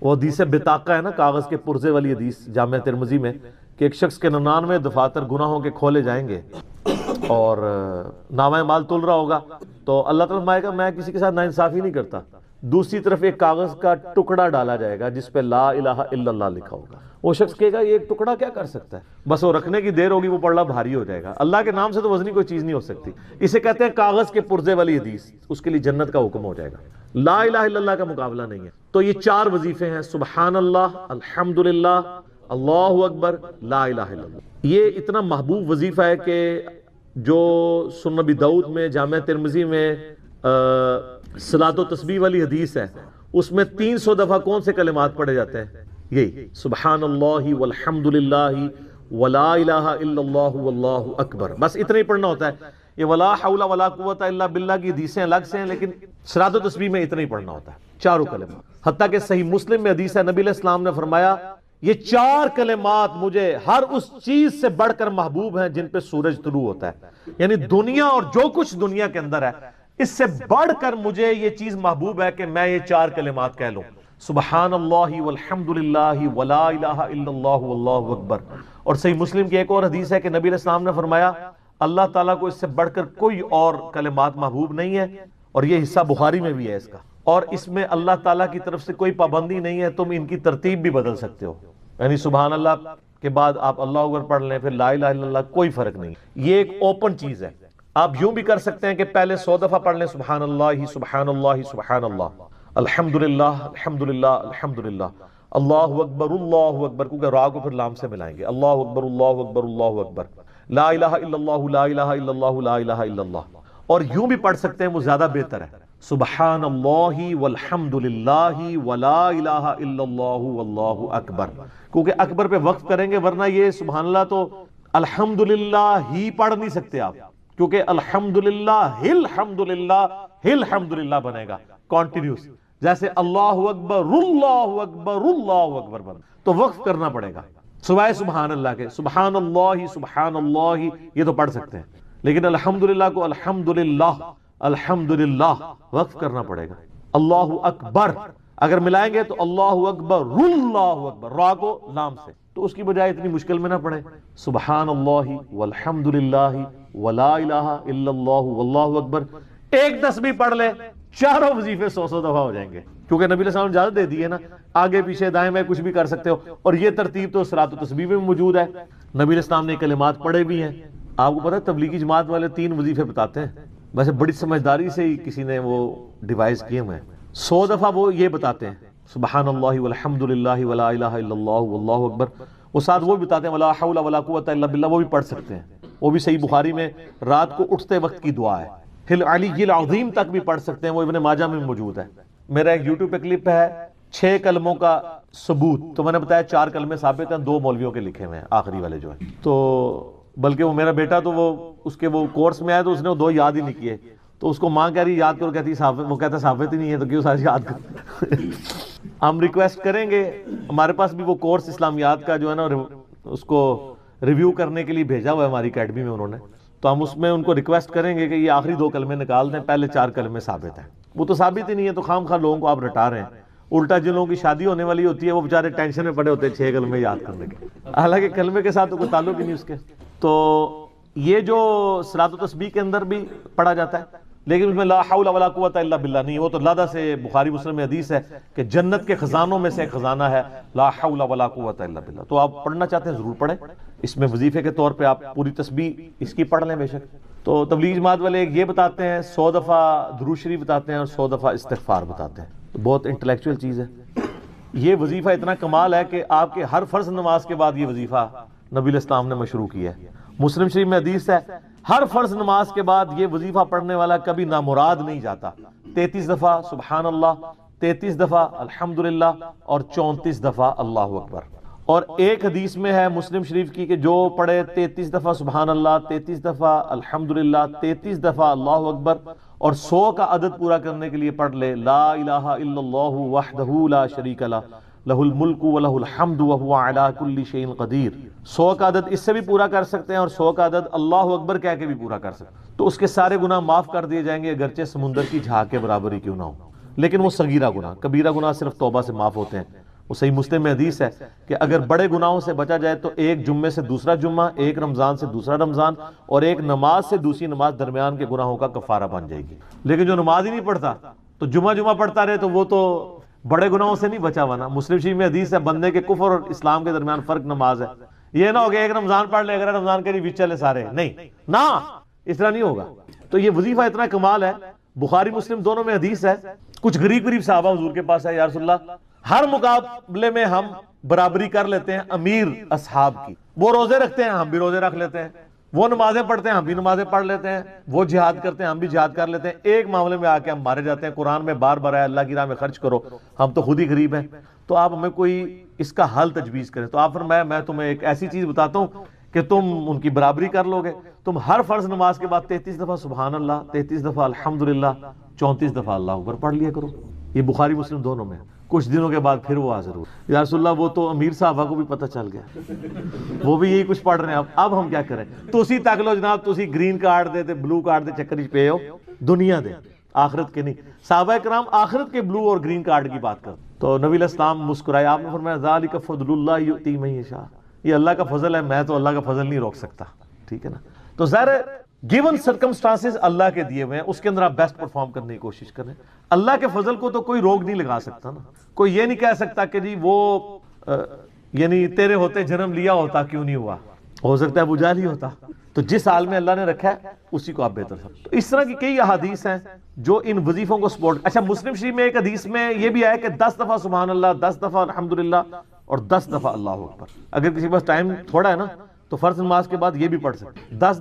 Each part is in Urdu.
وہ حدیث بطاقہ ہے نا، کاغذ کے پرزے والی حدیث جامعہ ترمذی میں، کہ ایک شخص کے 99 دفاتر گناہوں کے کھولے جائیں گے اور نامہ مال تل رہا ہوگا، تو اللہ تعالیٰ فرمائے گا میں کسی کے ساتھ ناانصافی نہیں کرتا۔ دوسری طرف ایک کاغذ کا ٹکڑا ڈالا جائے گا جس پہ لا الہ الا اللہ لکھا ہوگا۔ وہ شخص کہے گا یہ ایک ٹکڑا کیا کر سکتا ہے، بس وہ رکھنے کی دیر ہوگی، وہ پڑھنا بھاری ہو جائے گا۔ اللہ کے نام سے تو وزنی کوئی چیز نہیں ہو سکتی، اسے کہتے ہیں کاغذ کے پرزے والی حدیث، اس کے لیے جنت کا حکم ہو جائے گا۔ لا الہ الا اللہ کا مقابلہ نہیں ہے۔ تو یہ 4 وظیفے ہیں، سبحان اللہ، الحمدللہ، اللہ اکبر، لا الہ الا اللہ۔ یہ اتنا محبوب وظیفہ ہے کہ جو سنن نبی داؤد میں، جامعہ ترمذی میں صلاۃ و تسبیح والی حدیث ہے، اس میں 300 دفعہ کون سے کلمات پڑھے جاتے ہیں؟ یہی سبحان اللہ والحمدللہ ولا الہ الا اللہ واللہ اکبر، بس اتنا ہی پڑھنا ہوتا ہے۔ یہ ولا حول ولا قوت الا باللہ کی حدیثیں الگ سے ہیں، لیکن صلاۃ و تسبیح میں اتنا ہی پڑھنا ہوتا ہے، چاروں کلمات۔ حتیٰ کہ صحیح مسلم میں حدیث ہے، نبی علیہ السلام نے فرمایا یہ 4 کلمات مجھے ہر اس چیز سے بڑھ کر محبوب ہیں جن پہ سورج طلوع ہوتا ہے، یعنی دنیا اور جو کچھ دنیا کے اندر ہے اس سے بڑھ کر مجھے یہ چیز محبوب ہے کہ میں یہ 4 کلمات کہہ لوں، سبحان اللہ والحمدللہ ولا الہ الا اللہ واللہ اکبر۔ اور صحیح مسلم کی ایک اور حدیث ہے کہ نبی علیہ السلام نے فرمایا اللہ تعالیٰ کو اس سے بڑھ کر کوئی اور کلمات محبوب نہیں ہے، اور یہ حصہ بخاری میں بھی ہے اس کا، اور اس میں اللہ تعالیٰ کی طرف سے کوئی پابندی نہیں ہے، تم ان کی ترتیب بھی بدل سکتے ہو، یعنی سبحان اللہ کے بعد آپ اللہ اکبر پڑھ لیں، پھر لا الہ الا اللہ، کوئی فرق نہیں۔ یہ ایک اوپن چیز ہے، آپ یوں بھی کر سکتے ہیں کہ پہلے 100 دفعہ پڑھ لیں سبحان اللہ سبحان اللہ سبحان اللہ، الحمدللہ الحمدللہ الحمدللہ، اللہ اکبر، کیونکہ را کو پھر لام سے ملائیں گے، اللہ اکبر اللہ اکبر اللہ اکبر، لا الہ الا اللہ لا الہ الا اللہ لا الہ الا اللہ۔ اور یوں بھی پڑھ سکتے ہیں، وہ زیادہ بہتر ہے، سبحان اللہ والحمدللہ ولا الہ الا اللہ واللہ اکبر، کیونکہ اکبر پہ وقف کریں گے، ورنہ یہ سبحان اللہ تو الحمدللہ ہی پڑھ نہیں سکتے آپ، کیونکہ الحمدللہ الحمدللہ الحمدللہ بنے گا کانٹینیوس، جیسے اللہ اکبر اللہ اکبر اللہ اکبر بن، تو وقف کرنا پڑے گا سوائے سبحان اللہ کے۔ سبحان اللہ یہ تو پڑھ سکتے ہیں، لیکن الحمدللہ کو الحمدللہ الحمدللہ وقف کرنا پڑے گا۔ اللہ اکبر اگر ملائیں گے تو اللہ اکبر اللہ اکبر، را کو لام سے، تو اس کی بجائے اتنی مشکل میں نہ پڑھیں، سبحان اللہ والحمدللہ ولا الہ الا اللہ واللہ اکبر، ایک تسبیح پڑھ لے، چاروں وظیفے 100 دفعہ ہو جائیں گے، کیونکہ نبی علیہ السلام نے اجازت دے دی ہے نا، آگے پیچھے دائیں بائیں کچھ بھی کر سکتے ہو، اور یہ ترتیب تو صلاۃ و تسبیح میں موجود ہے۔ نبی علیہ السلام نے کلمات پڑھے بھی ہیں، آپ کو پتہ ہے تبلیغی جماعت والے 3 وظیفے بتاتے ہیں، ویسے بڑی سمجھداری سے ہی کسی نے وہ ڈیوائز کیے ہوئے ہیں، 100 دفعہ وہ یہ بتاتے ہیں سبحان اللہ والحمدللہ ولا الہ الا اللہ واللہ اکبر، وہ ساتھ وہ بھی بتاتے ہیں ولا حول ولا قوت الا باللہ، وہ بھی پڑھ سکتے ہیں، وہ بھی صحیح بخاری میں رات کو اٹھتے وقت کی دعا ہے، العلی العظیم تک بھی پڑھ سکتے ہیں، وہ ابن ماجہ میں موجود ہے۔ میرا ایک یوٹیوب پہ کلپ ہے 6 کلموں کا ثبوت، تو میں نے بتایا 4 کلمے ثابت ہیں، 2 مولویوں کے لکھے ہوئے ہیں آخری والے جو ہیں، تو بلکہ وہ میرا بیٹا تو وہ کورس میں آیا تو اس نے وہ 2 یاد ہی نہیں کیے، تو اس کو ماں کہہ رہی یاد کرو، کہتی ثابت، وہ کہتا ثابت ہی نہیں ہے تو کیوں ساری یاد کرو۔ ہم ریکویسٹ کریں گے، ہمارے پاس بھی وہ کورس اسلامیات کا جو ہے نا اس کو ریویو کرنے کے لیے بھیجا ہوا ہے ہماری اکیڈمی میں انہوں نے، تو ہم اس میں ان کو ریکویسٹ کریں گے کہ یہ آخری 2 کلمے نکال دیں، پہلے 4 کلمے ثابت ہیں، وہ تو ثابت ہی نہیں ہے، تو خام خواہ لوگوں کو آپ رٹا رہے ہیں، الٹا جن لوگوں کی شادی ہونے والی ہوتی ہے وہ بیچارے ٹینشن میں پڑے ہوتے ہیں 6 کلمے یاد کرنے کے، حالانکہ کلمے کے ساتھ تو کوئی تعلق ہی نہیں اس کے۔ تو یہ جو صلاۃ و تسبیح کے اندر بھی پڑھا جاتا ہے، لیکن اس میں لا حول ولا قوت الا باللہ نہیں، وہ تو لادہ سے بخاری مسلم میں حدیث ہے کہ جنت کے خزانوں میں سے ایک خزانہ ہے لا حول ولا قوت الا باللہ، تو آپ پڑھنا چاہتے ہیں ضرور پڑھیں، اس میں وظیفے کے طور پہ آپ پوری تسبیح اس کی پڑھ لیں بے شک۔ تو تبلیغ جماعت والے یہ بتاتے ہیں 100 دفعہ درود شریف بتاتے ہیں اور 100 دفعہ استغفار بتاتے ہیں، بہت انٹلیکچوئل چیز ہے۔ یہ وظیفہ اتنا کمال ہے کہ آپ کے ہر فرض نماز کے بعد یہ وظیفہ نبی علیہ السلام نے مشروع کیا ہے، مسلم شریف میں حدیث ہے ہر فرض نماز کے بعد یہ وظیفہ پڑھنے والا کبھی نامراد نہیں جاتا، 33 دفعہ سبحان اللہ، 33 دفعہ الحمدللہ اور 34 دفعہ اللہ اکبر۔ اور ایک حدیث میں ہے مسلم شریف کی کہ جو پڑھے 33 دفعہ سبحان اللہ، 33 دفعہ الحمدللہ، 33 دفعہ اللہ اکبر اور 100 کا عدد پورا کرنے کے لیے پڑھ لے لا الہ الا اللہ وحدہ لا شریک لہ لہ الملک ولہ الحمد وہو علی کل شیء قدیر، 100 کا عدد اس سے بھی پورا کر سکتے ہیں اور 100 کا عدد اللہ اکبر کہہ کے بھی پورا کر سکتے ہیں، تو اس کے سارے گناہ معاف کر دیے جائیں گے، اگرچہ سمندر کی جھاگ کے برابر ہی کیوں نہ ہو، لیکن وہ صغیرہ گناہ، کبیرہ گناہ صرف توبہ سے معاف ہوتے ہیں، وہ صحیح مسلم میں حدیث ہے کہ اگر بڑے گناہوں سے بچا جائے تو ایک جمعے سے دوسرا جمعہ، ایک رمضان سے دوسرا رمضان، اور ایک نماز سے دوسری نماز درمیان کے گناہوں کا کفارہ بن جائے گی۔ لیکن جو نماز ہی نہیں پڑھتا تو جمعہ پڑھتا رہے تو وہ تو بڑے گناہوں سے نہیں بچا ہوا نا۔ مسلم شریف میں حدیث ہے بندے کے کفر اور اسلام کے درمیان فرق نماز ہے۔ یہ نہ ہو کہ ایک رمضان پڑھ لے، اگر رمضان کے لیے چلے سارے، نہیں نا، اس طرح نہیں ہوگا۔ تو یہ وظیفہ اتنا کمال ہے، بخاری مسلم دونوں میں حدیث ہے۔ کچھ غریب صحابہ حضور کے پاس ہے، یا رسول اللہ ہر مقابلے میں ہم برابری کر لیتے ہیں امیر اصحاب کی، وہ روزے رکھتے ہیں ہم بھی روزے رکھ لیتے ہیں، وہ نمازیں پڑھتے ہیں ہم بھی نمازیں پڑھ لیتے ہیں، وہ جہاد کرتے ہیں ہم بھی جہاد کر لیتے ہیں، ایک معاملے میں آ کے ہم مارے جاتے ہیں۔ قرآن میں بار بار ہے اللہ کی راہ میں خرچ کرو، ہم تو خود ہی غریب ہیں، تو آپ ہمیں کوئی اس کا حل تجویز کریں۔ تو آپ فرمایا میں تمہیں ایک ایسی چیز بتاتا ہوں کہ تم ان کی برابری کر لو گے۔ تم ہر فرض نماز کے بعد 33 دفعہ سبحان اللہ، 33 دفعہ الحمدللہ، 34 دفعہ اللہ اکبر پڑھ لیا کرو۔ یہ بخاری مسلم دونوں میں۔ کچھ دنوں کے بعد پھر وہ حاضر ہوئے، یا رسول اللہ وہ تو امیر صحابہ کو بھی پتہ چل گیا، وہ بھی یہی کچھ پڑھ رہے ہیں، اب ہم کیا کریں؟ تو اسی تک لو جناب، تو اسی گرین کارڈ دے تے بلو کارڈ دے چکر پہ ہو، دنیا دے آخرت کے نہیں۔ صحابہ کرام آخرت کے بلو اور گرین کارڈ کی بات کر، تو نبی علیہ السلام مسکرائے، آپ نے فرمایا ذالک فضل اللہ یؤتی من یشاء، یہ اللہ کا فضل ہے، میں تو اللہ کا فضل نہیں روک سکتا، ٹھیک ہے نا۔ تو ظاہر ہے گیون سرکمسٹانسز اللہ کے دیے ہوئے ہیں، اس کے اندر آپ بیسٹ پرفارم کرنے کی کوشش کریں۔ اللہ کے فضل کو تو کوئی روک نہیں لگا سکتا نا، کوئی یہ نہیں کہہ سکتا کہ جی وہ یعنی تیرے ہوتے جنم لیا ہوتا کیوں نہیں ہوا، ہو سکتا ہے ابو جہل ہی ہوتا۔ تو جس حال میں اللہ نے رکھا ہے اسی کو آپ بہتر سمجھیں۔ تو اس طرح کی کئی احادیث ہیں جو ان وظیفوں کو سپورٹ۔ اچھا مسلم شریف میں ایک حدیث میں یہ بھی آیا کہ 10 دفعہ سبحان اللہ، 10 دفعہ الحمدللہ اور 10 دفعہ اللہ اکبر۔ اگر کسی کے پاس ٹائم تھوڑا ہے نا تو فرض نماز کے بعد یہ بھی پڑھ سکتے، 10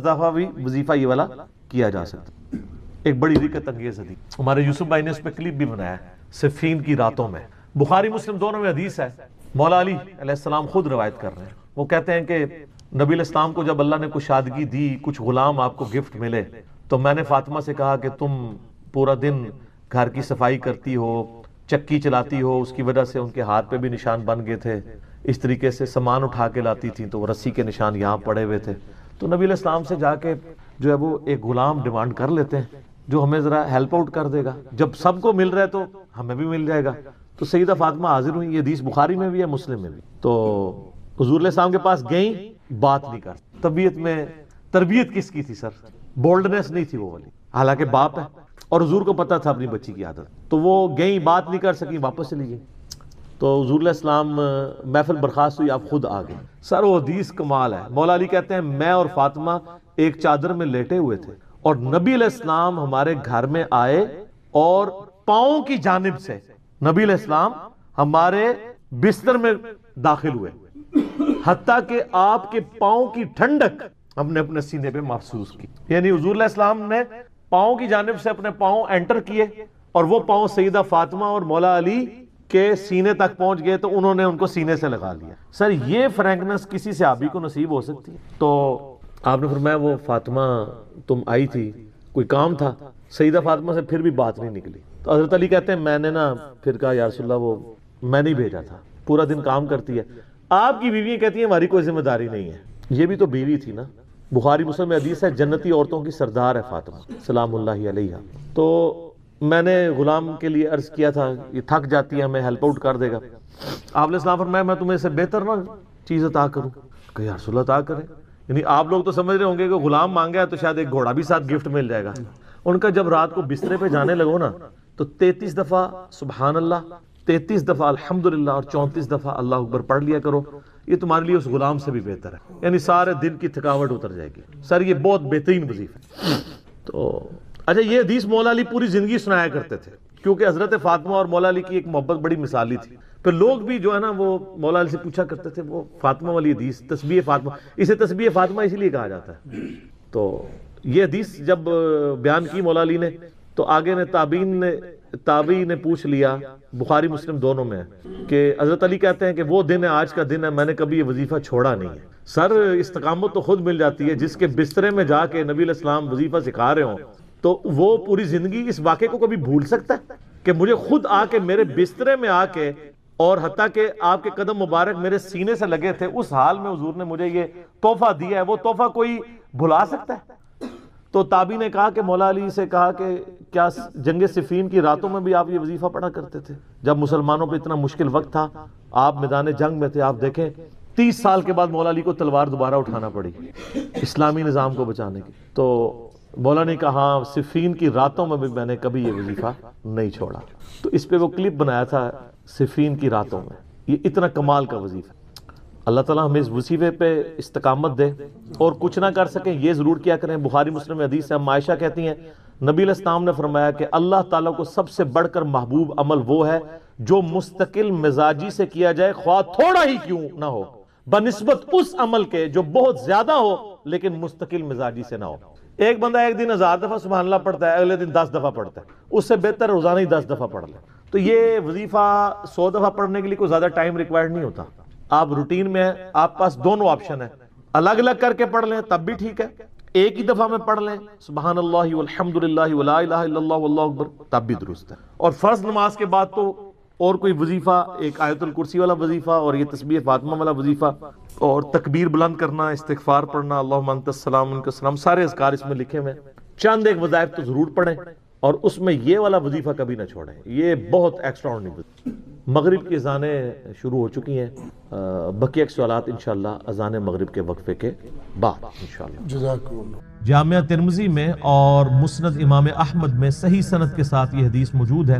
دفعہ بھی وظیفہ یہ والا کیا جا سکتا۔ ایک بڑی رکت انگیز حدیث، ہمارے یوسف بھائی نے اس پہ کلپ بھی بنایا ہے، صفین کی راتوں میں، بخاری مسلم دونوں میں حدیث ہے۔ مولا علی علیہ السلام خود روایت کر رہے ہیں، وہ کہتے ہیں کہ نبی علیہ السلام کو جب اللہ نے کشادگی دی، کچھ غلام آپ کو گفٹ ملے، تو میں نے فاطمہ سے کہا کہ تم پورا دن گھر کی صفائی کرتی ہو، چکی چلاتی ہو، اس کی وجہ سے ان کے ہاتھ پہ بھی نشان بن گئے تھے، اس طریقے سے سامان اٹھا کے لاتی تھیں تو وہ رسی کے نشان یہاں پڑے ہوئے تھے۔ تو نبی علیہ السلام سے جا کے جو ہے وہ ایک غلام ڈیمانڈ کر لیتے ہیں جو ہمیں ذرا ہیلپ آؤٹ کر دے گا، جب سب کو مل رہا ہے تو ہمیں بھی مل جائے گا۔ تو سیدہ فاطمہ حاضر ہوئی، یہ حدیث بخاری میں بھی ہے مسلم میں بھی۔ تو حضور علیہ السلام کے پاس گئیں، بات نہیں کر، طبیعت میں تربیت کس کی تھی سر؟ بولڈنس نہیں تھی وہ والی، حالانکہ باپ ہے اور حضور کو پتا تھا اپنی بچی کی عادت، تو وہ گئیں، بات نہیں کر سکیں، واپس چلی گئیں۔ تو حضور علیہ السلام محفل برخاست ہوئی، آپ خود آ گئے۔ سر وہ حدیث کمال ہے، مولا علی کہتے ہیں میں اور فاطمہ ایک چادر میں لیٹے ہوئے تھے اور نبی علیہ السلام ہمارے گھر میں آئے اور پاؤں کی جانب سے نبی علیہ السلام ہمارے بستر میں داخل ہوئے، حتیٰ کہ آپ کے پاؤں کی ٹھنڈک ہم نے اپنے سینے پہ محسوس کی۔ یعنی حضور علیہ السلام نے پاؤں کی جانب سے اپنے پاؤں انٹر کیے اور وہ پاؤں سیدہ فاطمہ اور مولا علی کے سینے تک پہنچ گئے تو انہوں نے ان کو سینے سے لگا لیا۔ سر یہ فرینکنس کسی صحابی کو نصیب ہو سکتی ہے؟ تو آپ نے فرمایا وہ فاطمہ تم آئی تھی، کوئی کام تھا؟ سیدہ فاطمہ سے پھر بھی بات نہیں نکلی۔ تو حضرت علی کہتے ہیں میں نے نا پھر کہا یا رسول اللہ وہ میں نہیں بھیجا تھا، پورا دن کام کرتی ہے۔ آپ کی بیویاں کہتی ہیں ہماری کوئی ذمہ داری نہیں ہے، یہ بھی تو بیوی تھی نا۔ بخاری مسلم میں حدیث ہے جنتی عورتوں کی سردار ہے فاطمہ سلام اللہ علیہا۔ تو میں نے غلام کے لیے عرض کیا تھا یہ تھک جاتی ہے، ہمیں ہیلپ آؤٹ کر دے گا۔ آپ علیہ السلام فرمایا میں تمہیں سے بہتر نہ چیز عطا کروں؟ کہ یا رسول اللہ عطا کریں۔ یعنی آپ لوگ تو سمجھ رہے ہوں گے کہ غلام مانگا ہے تو شاید ایک گھوڑا بھی ساتھ گفٹ مل جائے گا۔ ان کا جب رات کو بسترے پہ جانے لگو نا تو 33 دفعہ سبحان اللہ، 33 دفعہ الحمدللہ اور 34 دفعہ اللہ اکبر پڑھ لیا کرو، یہ تمہارے لیے اس غلام سے بھی بہتر ہے، یعنی سارے دن کی تھکاوٹ اتر جائے گی۔ سر یہ بہت بہترین وظیفہ ہے۔ تو اچھا یہ حدیث مولا علی پوری زندگی سنایا کرتے تھے کیونکہ حضرت فاطمہ اور مولا علی کی ایک محبت بڑی مثالی تھی۔ پھر لوگ بھی جو ہے نا وہ مولا علی سے پوچھا کرتے تھے وہ فاطمہ والی حدیث، تسبیح فاطمہ، اسے تسبیح فاطمہ اسی لیے کہا جاتا ہے۔ تو یہ حدیث جب بیان کی مولا علی نے تو آگے نے تابعین نے پوچھ لیا، بخاری مسلم دونوں میں ہے کہ حضرت علی کہتے ہیں کہ وہ دن ہے آج کا دن ہے، میں نے کبھی یہ وظیفہ چھوڑا نہیں ہے۔ سر استقامت تو خود مل جاتی ہے، جس کے بسترے میں جا کے نبی علیہ السلام وظیفہ سکھا رہے ہوں تو وہ پوری زندگی اس واقعے کو کبھی بھول سکتا ہے کہ مجھے خود آ کے میرے بسترے میں آ کے اور حتیٰ کہ آپ کے قدم مبارک میرے سینے سے لگے تھے، اس حال میں حضور نے مجھے یہ تحفہ دیا ہے، وہ تحفہ کوئی بھلا سکتا ہے؟ تو تابعی نے کہا کہ مولا علی سے کہا کہ کیا جنگ صفین کی راتوں میں بھی آپ یہ وظیفہ پڑھا کرتے تھے جب مسلمانوں پہ اتنا مشکل وقت تھا، آپ میدان جنگ میں تھے؟ آپ دیکھیں 30 سال کے بعد مولا علی کو تلوار دوبارہ اٹھانا پڑی اسلامی نظام کو بچانے کی۔ تو مولا نے کہا ہاں صفین کی راتوں میں بھی میں نے کبھی یہ وظیفہ نہیں چھوڑا۔ تو اس پہ وہ کلپ بنایا تھا صفین کی راتوں میں، یہ اتنا کمال کا وظیفہ۔ اللہ تعالیٰ ہمیں اس وظیفے پہ استقامت دے، اور کچھ نہ کر سکیں یہ ضرور کیا کریں۔ بخاری مسلم میں حدیث ہے، ہم عائشہ کہتی ہیں نبی علیہ السلام نے فرمایا کہ اللہ تعالیٰ کو سب سے بڑھ کر محبوب عمل وہ ہے جو مستقل مزاجی سے کیا جائے، خواہ تھوڑا ہی کیوں نہ ہو، بنسبت اس عمل کے جو بہت زیادہ ہو لیکن مستقل مزاجی سے نہ ہو۔ ایک بندہ ایک دن 1000 دفعہ سبحان اللہ پڑھتا ہے، اگلے دن 10 دفعہ پڑھتا ہے، اس سے بہتر روزانہ ہی 10 دفعہ پڑھ لے۔ تو یہ وظیفہ 100 دفعہ پڑھنے کے لیے کوئی زیادہ ٹائم ریکوائرڈ نہیں ہوتا۔ آپ روٹین میں ہیں، آپ پاس دونوں آپشن ہیں، الگ الگ کر کے پڑھ لیں تب بھی ٹھیک ہے، ایک ہی دفعہ میں پڑھ لیں سبحان اللہ والحمدللہ ولا الہ الا اللہ واللہ اکبر تب بھی درست ہے۔ اور فرض نماز کے بعد تو اور کوئی وظیفہ، ایک آیت الکرسی والا وظیفہ اور یہ تسبیح فاطمہ والا وظیفہ اور تکبیر بلند کرنا، استغفار پڑھنا، اللہم انت السلام منک السلام، سارے اذکار اس میں لکھے ہوئے ہیں۔ چند ایک وظائف تو ضرور پڑھیں، اور اس میں یہ والا وظیفہ کبھی نہ چھوڑیں، یہ بہت ایکسٹرا آرڈنری۔ مغرب کی اذانیں شروع ہو چکی ہیں، بقیہ صلوات انشاءاللہ اذان مغرب کے وقفے کے بعد انشاءاللہ۔ جزاکم اللہ۔ جامعہ ترمذی میں اور مسند امام احمد میں صحیح سند کے ساتھ یہ حدیث موجود ہے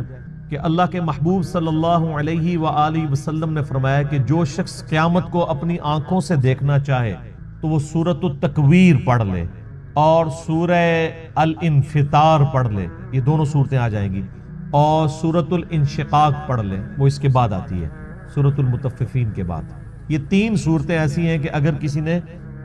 کہ اللہ کے محبوب صلی اللہ علیہ وآلہ وسلم نے فرمایا کہ جو شخص قیامت کو اپنی آنکھوں سے دیکھنا چاہے تو وہ سورۃ التکویر پڑھ لے اور سورہ الانفطار پڑھ لے، یہ دونوں صورتیں آ جائیں گی، اور سورۃ الانشقاق پڑھ لے، وہ اس کے بعد آتی ہے سورۃ المطففین کے بعد۔ یہ 3 صورتیں ایسی ہیں کہ اگر کسی نے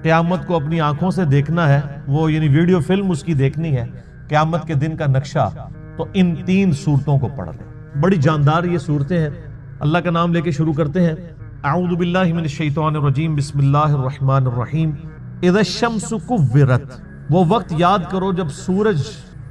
قیامت کو اپنی آنکھوں سے دیکھنا ہے، وہ یعنی ویڈیو فلم اس کی دیکھنی ہے قیامت کے دن کا نقشہ، تو ان 3 صورتوں کو پڑھ لیں۔ بڑی جاندار یہ صورتیں ہیں۔ اللہ کا نام لے کے شروع کرتے ہیں۔ اعوذ باللہ من الشیطان الرجیم، بسم اللہ الرحمن الرحیم۔ اذا الشمس کورت، وہ وقت یاد کرو جب سورج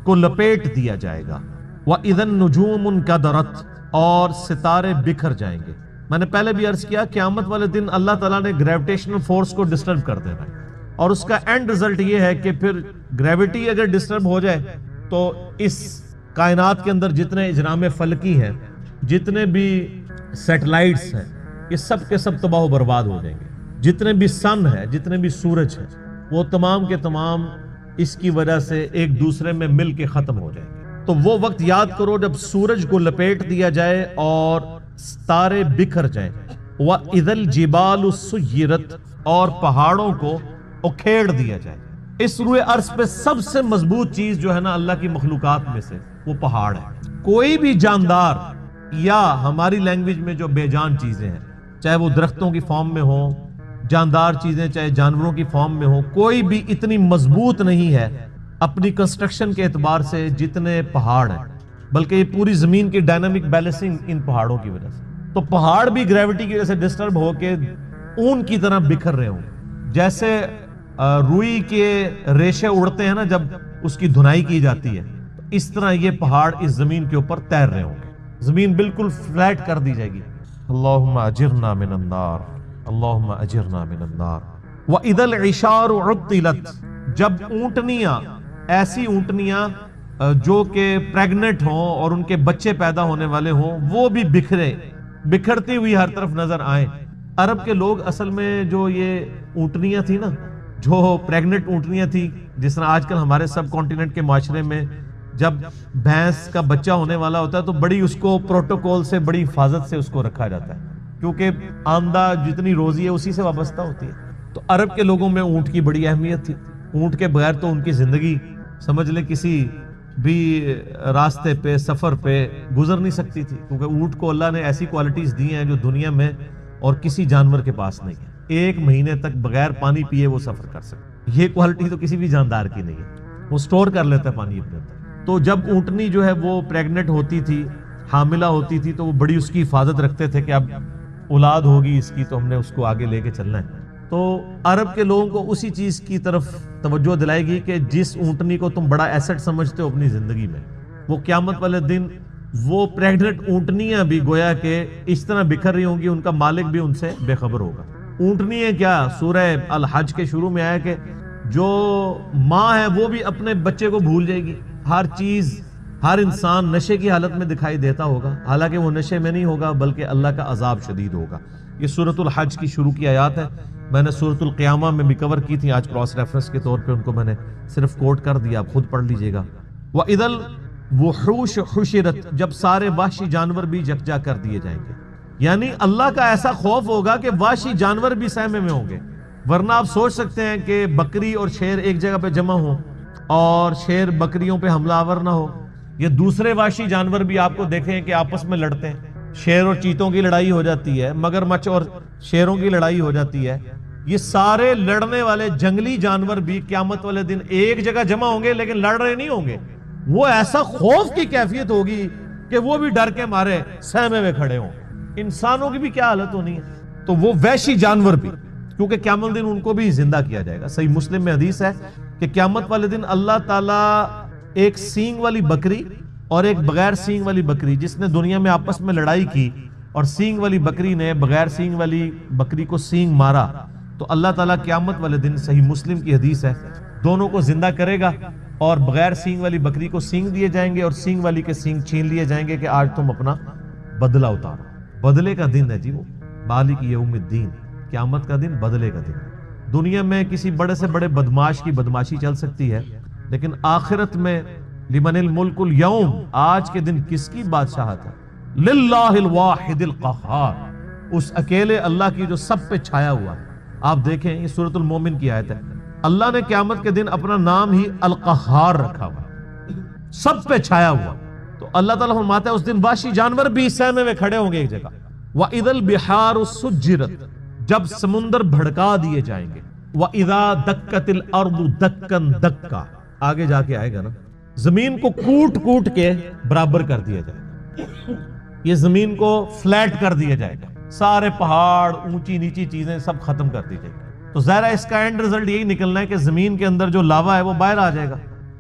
کو لپیٹ دیا جائے گا، وَإِذَا النُّجُومُ انْكَدَرَتْ، اور ستارے بکھر جائیں گے۔ میں نے پہلے بھی عرض کیا قیامت والے دن اللہ تعالیٰ نے گریویٹیشنل فورس کو ڈسٹرب کر دینا ہے، اور اس کا اینڈ رزلٹ یہ ہے کہ پھر گریویٹی اگر ڈسٹرب ہو جائے تو اس کائنات کے اندر جتنے اجرام فلکی ہیں، جتنے بھی سیٹلائٹس ہیں، یہ سب کے سب تباہ و برباد ہو جائیں گے۔ جتنے بھی سن ہے، جتنے بھی سورج ہیں، وہ تمام کے تمام اس کی وجہ سے ایک دوسرے میں مل کے ختم ہو جائیں گے۔ تو وہ وقت یاد کرو جب سورج کو لپیٹ دیا جائے اور ستارے بکھر جائیں، وَإِذَا الْجِبَالُ سُيِّرَتْ، اور پہاڑوں کو اکھیڑ دیا جائے۔ اس روئے عرض پہ سب سے مضبوط چیز جو ہے نا اللہ کی مخلوقات میں سے، وہ پہاڑ ہے۔ کوئی بھی جاندار یا ہماری لینگویج میں جو بے جان چیزیں ہیں، چاہے وہ درختوں کی فارم میں ہوں، جاندار چیزیں چاہے جانوروں کی فارم میں ہوں، کوئی بھی اتنی مضبوط نہیں ہے اپنی کنسٹرکشن کے اعتبار سے جتنے پہاڑ ہیں، بلکہ یہ پوری زمین کی ڈائنامک بیلنسنگ ان پہاڑوں کی وجہ سے۔ تو پہاڑ بھی گریوٹی کی وجہ سے ڈسٹرب ہو کے اون کی طرح بکھر رہے ہوں، جیسے روئی کے ریشے اڑتے ہیں نا جب اس کی دھنائی کی جاتی ہے، اس طرح یہ پہاڑ اس زمین کے اوپر تیر رہے ہوں گے، زمین بالکل فلیٹ کر دی جائے گی۔ اللہم اجرنا من النار، اللہم اجرنا من النار۔ وَإِذَا الْعِشَارُ عُطِّلَتْ، جب اونٹنیاں، ایسی اونٹنیاں جو کہ پریگننٹ ہوں اور ان کے بچے پیدا ہونے والے ہوں، وہ بھی بکھرتی ہوئی ہر طرف نظر آئیں۔ عرب کے لوگ اصل میں جو یہ اونٹنیاں تھی نا، جو پریگننٹ اونٹنیاں تھی، جس طرح آج کل ہمارے سب کانٹیننٹ کے معاشرے میں جب بھینس کا بچہ ہونے والا ہوتا ہے تو بڑی اس کو پروٹوکول سے، بڑی حفاظت سے اس کو رکھا جاتا ہے، کیونکہ آمدہ جتنی روزی ہے اسی سے وابستہ ہوتی ہے۔ تو عرب کے لوگوں میں اونٹ کی بڑی اہمیت تھی، اونٹ کے بغیر تو ان کی زندگی سمجھ لے کسی بھی راستے پہ، سفر پہ گزر نہیں سکتی تھی، کیونکہ اونٹ کو اللہ نے ایسی کوالٹیز دی ہیں جو دنیا میں اور کسی جانور کے پاس نہیں ہے۔ 1 مہینے تک بغیر پانی پیے وہ سفر کر سکتے، یہ کوالٹی تو کسی بھی جاندار کی نہیں ہے، وہ سٹور کر لیتا ہے پانی اپنے اندر۔ تو جب اونٹنی جو ہے وہ پریگننٹ ہوتی تھی، حاملہ ہوتی تھی، تو وہ بڑی اس کی حفاظت رکھتے تھے کہ اب اولاد ہوگی اس کی تو ہم نے اس کو آگے لے کے چلنا ہے۔ تو عرب کے لوگوں کو اسی چیز کی طرف توجہ دلائے گی کہ جس اونٹنی کو تم بڑا ایسٹ سمجھتے ہو اپنی زندگی میں، وہ قیامت والے دن وہ پریگننٹ اونٹنیاں بھی گویا کہ اس طرح بکھر رہی ہوں گی، ان کا مالک بھی ان سے بے خبر ہوگا۔ اونٹنی ہے کیا، سورہ الحج کے شروع میں آیا کہ جو ماں ہے وہ بھی اپنے بچے کو بھول جائے گی. ہر چیز، ہر انسان نشے کی حالت میں دکھائی دیتا ہوگا، حالانکہ وہ نشے میں نہیں ہوگا بلکہ اللہ کا عذاب شدید ہوگا. یہ سورۃ الحج کی شروع کی آیات ہے. میں نے سورۃ القیامہ میں بھی کور کی تھی، آج کراس ریفرنس کے طور پہ ان کو میں نے صرف کوٹ کر دیا، آپ خود پڑھ لیجئے گا. وَإِذَا الْوُحُوشُ حُشِرَتْ، جب سارے وحشی جانور بھی یکجا کر دیے جائیں گے. یعنی اللہ کا ایسا خوف ہوگا کہ وحشی جانور بھی سہمے میں ہوں گے. ورنہ آپ سوچ سکتے ہیں کہ بکری اور شیر ایک جگہ پہ جمع ہوں اور شیر بکریوں پہ حملہ آور نہ ہو. یہ دوسرے وحشی جانور بھی آپ کو دیکھیں کہ آپس میں لڑتے ہیں. شیر اور چیتوں کی لڑائی ہو جاتی ہے، مگرمچھ اور شیروں کی لڑائی ہو جاتی ہے. یہ سارے لڑنے والے جنگلی جانور بھی قیامت والے دن ایک جگہ جمع ہوں گے، لیکن لڑ رہے نہیں ہوں گے. وہ ایسا خوف کی کیفیت ہوگی کہ وہ بھی ڈر کے مارے سہمے میں کھڑے ہوں. انسانوں کی بھی کیا حالت ہونی ہے، تو وہ وحشی جانور بھی، کیونکہ قیامت دن ان کو بھی زندہ کیا جائے گا. صحیح مسلم میں حدیث ہے کہ قیامت والے دن اللہ تعالیٰ ایک سینگ والی بکری اور ایک بغیر سینگ والی بکری، جس نے دنیا میں آپس میں لڑائی کی اور سینگ والی بکری نے بغیر سینگ والی بکری کو سینگ مارا، تو اللہ تعالیٰ قیامت والے دن، صحیح مسلم کی حدیث ہے، دونوں کو زندہ کرے گا اور بغیر سینگ والی بکری کو سینگ دیے جائیں گے اور سینگ والی کے سینگ چھین لیے جائیں گے کہ آج تم اپنا بدلہ اتارو. بدلے کا دن ہے جی وہ، مالک یوم الدین، قیامت کا دن بدلے کا دن. دنیا میں کسی بڑے سے بڑے بدماش کی بدماشی چل سکتی ہے، لیکن آخرت میں لمن الملک اليوم، آج کے دن کس کی بادشاہت ہے؟ للہ الواحد القہار، اس اکیلے اللہ کی جو سب پہ چھایا ہوا ہے. آپ دیکھیں یہ سورۃ المومن کی آیت ہے. اللہ نے قیامت کے دن اپنا نام ہی القہار رکھا ہوا، سب پہ چھایا ہوا. تو اللہ تعالیٰ فرماتا ہے اس دن وحشی جانور بھی سہمے میں کھڑے ہوں گے ایک جگہ. وَإِذَا الْبِحَارُ سُجِّرَتْ، جب سمندر بھڑکا دیے جائیں گے. وَإِذَا دَكَّتِ الْأَرْضُ دَكًّا دَكًّا، آگے جا کے آئے گا نا، زمین کو کوٹ کوٹ کے برابر کر دیا جائے گا. یہ زمین کو فلیٹ کر دیا جائے گا، سارے پہاڑ، اونچی نیچی چیزیں سب ختم کر دی جائے گی. تو ظاہر ہے اس کا اینڈ رزلٹ یہی نکلنا ہے کہ زمین کے اندر جو لاوا ہے وہ باہر آ جائے گا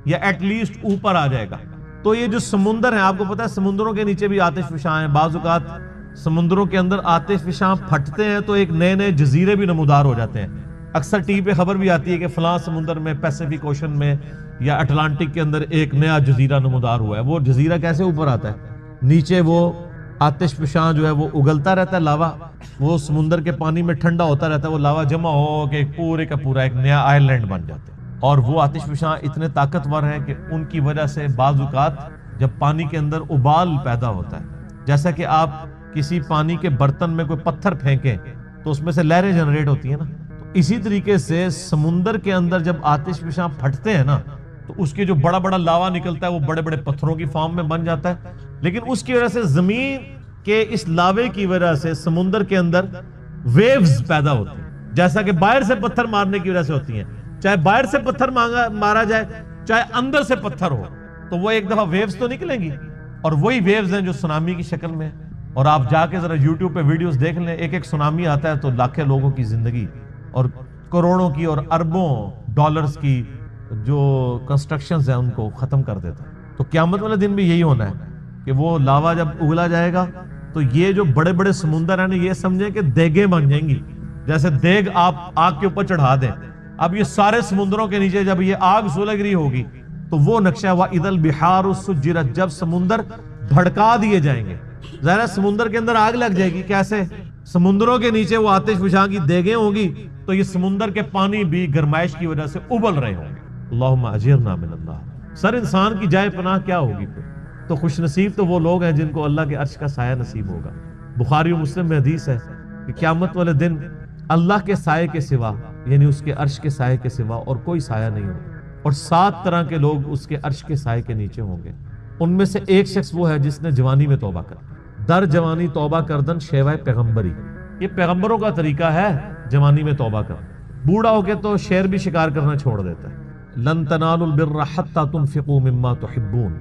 یا ایٹ لیسٹ اوپر آ جائے گا. تو یہ جو سمندر ہیں، آپ کو پتا ہے سمندروں کے نیچے بھی آتش فشاں ہیں. بعض اوقات سمندروں کے اندر آتش فشاں پھٹتے ہیں تو ایک نئے نئے جزیرے بھی نمودار ہو جاتے ہیں. اکثر ٹی وی پہ خبر بھی آتی ہے کہ فلاں سمندر میں، پیسیفک اوشن میں یا اٹلانٹک کے اندر ایک نیا جزیرہ نمودار ہوا ہے. وہ جزیرہ کیسے اوپر آتا ہے؟ نیچے وہ آتش فشاں جو ہے وہ اگلتا رہتا ہے، لاوا، وہ سمندر کے پانی میں ٹھنڈا ہوتا رہتا ہے، وہ لاوا جمع ہو کے پورے کا پورا ایک نیا آئر لینڈ بن جاتا ہے. اور وہ آتش فشاں اتنے طاقتور ہیں کہ ان کی وجہ سے بعض اوقات جب پانی کے اندر ابال پیدا ہوتا ہے، جیسا کہ آپ کسی پانی کے برتن میں کوئی پتھر پھینکیں تو اس میں سے لہریں جنریٹ ہوتی ہیں نا، تو اسی طریقے سے سمندر کے اندر جب آتش فشاں پھٹتے ہیں نا تو اس کے جو بڑا بڑا لاوا نکلتا ہے وہ بڑے بڑے پتھروں کی فارم میں بن جاتا ہے. لیکن اس کی وجہ سے زمین کے اس لاوے کی وجہ سے سمندر کے اندر ویوز پیدا ہوتی ہیں، جیسا کہ باہر سے پتھر مارنے کی وجہ سے ہوتی ہیں. چاہے باہر سے پتھر مارا جائے چاہے اندر سے پتھر ہو، تو وہ ایک دفعہ ویوز تو نکلیں گی، اور وہی ویوز ہیں جو سونامی کی شکل میں. اور آپ جا کے ذرا یوٹیوب پہ ویڈیوز دیکھ لیں، ایک ایک سونامی آتا ہے تو لاکھوں لوگوں کی زندگی اور کروڑوں کی اور اربوں ڈالرز کی جو کنسٹرکشنز ہیں ان کو ختم کر دیتا ہے. تو قیامت والے دن بھی یہی ہونا ہے کہ وہ لاوا جب اگلا جائے گا تو یہ جو بڑے بڑے سمندر ہیں یہ سمجھیں کہ دیگیں بن جائیں گی، جیسے دیگ آپ آگ کے اوپر چڑھا دیں. اب یہ سارے سمندروں کے نیچے جب یہ آگ سلگ رہی ہوگی تو وہ نقشہ وَإِذَا الْبِحَارُ سُجِّرَتْ، جب سمندر بھڑکا دیے جائیں گے. ظاہر ہے سمندر کے اندر آگ لگ جائے گی، کیسے؟ سمندروں کے نیچے وہ آتش فشاں کی دیگیں ہوں گی تو یہ سمندر کے پانی بھی گرمائش کی وجہ سے ابل رہے ہوں گے. اللہم اجرنا من النار. سر انسان کی جائے پناہ کیا ہوگی پھر؟ تو خوش نصیب تو وہ لوگ ہیں جن کو اللہ کے عرش کا سایہ نصیب ہوگا. بخاری و مسلم میں حدیث ہے کہ قیامت والے دن اللہ کے سائے کے سوا، یعنی اس کے عرش کے سائے کے سوا اور کوئی سایہ نہیں ہوگا، اور 7 طرح کے لوگ اس کے عرش کے سائے کے نیچے ہوں گے. ان میں سے ایک شخص وہ ہے جس نے جوانی میں توبہ کر، در جوانی توبہ کردن شیوہ پیغمبری. یہ پیغمبروں کا طریقہ ہے جوانی میں توبہ کر. بوڑھا ہو کے تو شیر بھی شکار کرنا چھوڑ دیتا ہے. لن تنالوا البر حتى تنفقوا مما تحبون،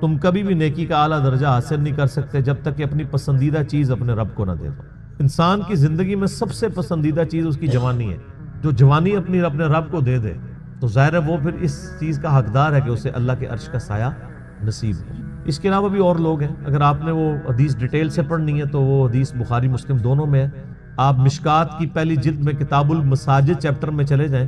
تم کبھی بھی نیکی کا اعلیٰ درجہ حاصل نہیں کر سکتے جب تک کہ اپنی پسندیدہ چیز اپنے رب کو نہ دے دو. انسان کی زندگی میں سب سے پسندیدہ چیز اس کی جوانی ہے. جو جوانی اپنے رب کو دے دے تو ظاہر ہے وہ پھر اس چیز کا حقدار ہے کہ اسے اللہ کے عرش کا سایہ نصیب ہو. اس کے علاوہ بھی اور لوگ ہیں، اگر آپ نے وہ حدیث ڈیٹیل سے پڑھنی ہے تو وہ حدیث بخاری مسلم دونوں میں ہے. آپ مشکات کی پہلی جلد میں کتاب المساجد چیپٹر میں چلے جائیں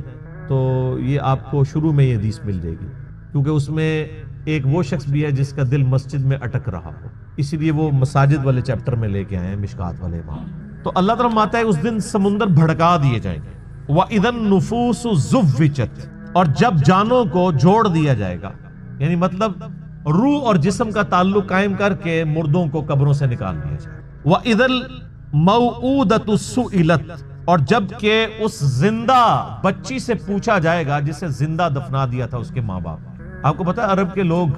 تو یہ آپ کو شروع میں یہ حدیث مل جائے گی، کیونکہ اس میں ایک وہ شخص بھی ہے جس کا دل مسجد میں اٹک رہا ہو، اسی لیے وہ مساجد والے چیپٹر میں لے کے آئے ہیں، مشکات والے امام۔ تو اللہ تعالیٰ فرماتا ہے اس دن سمندر بھڑکا دیے جائیں گے، وَإِذَا النُّفُوسُ زُوِّجَتْ، اور جب جانوں کو جوڑ دیا جائے گا، یعنی مطلب روح اور جسم کا تعلق قائم کر کے مردوں کو قبروں سے نکال دیا جائے۔ وَإِذَا الْمَوْءُودَةُ سُئِلَتْ، اور جب کہ اس زندہ بچی سے پوچھا جائے گا جسے زندہ دفنا دیا تھا اس کے ماں باپ۔ آپ کو پتا ہے عرب کے لوگ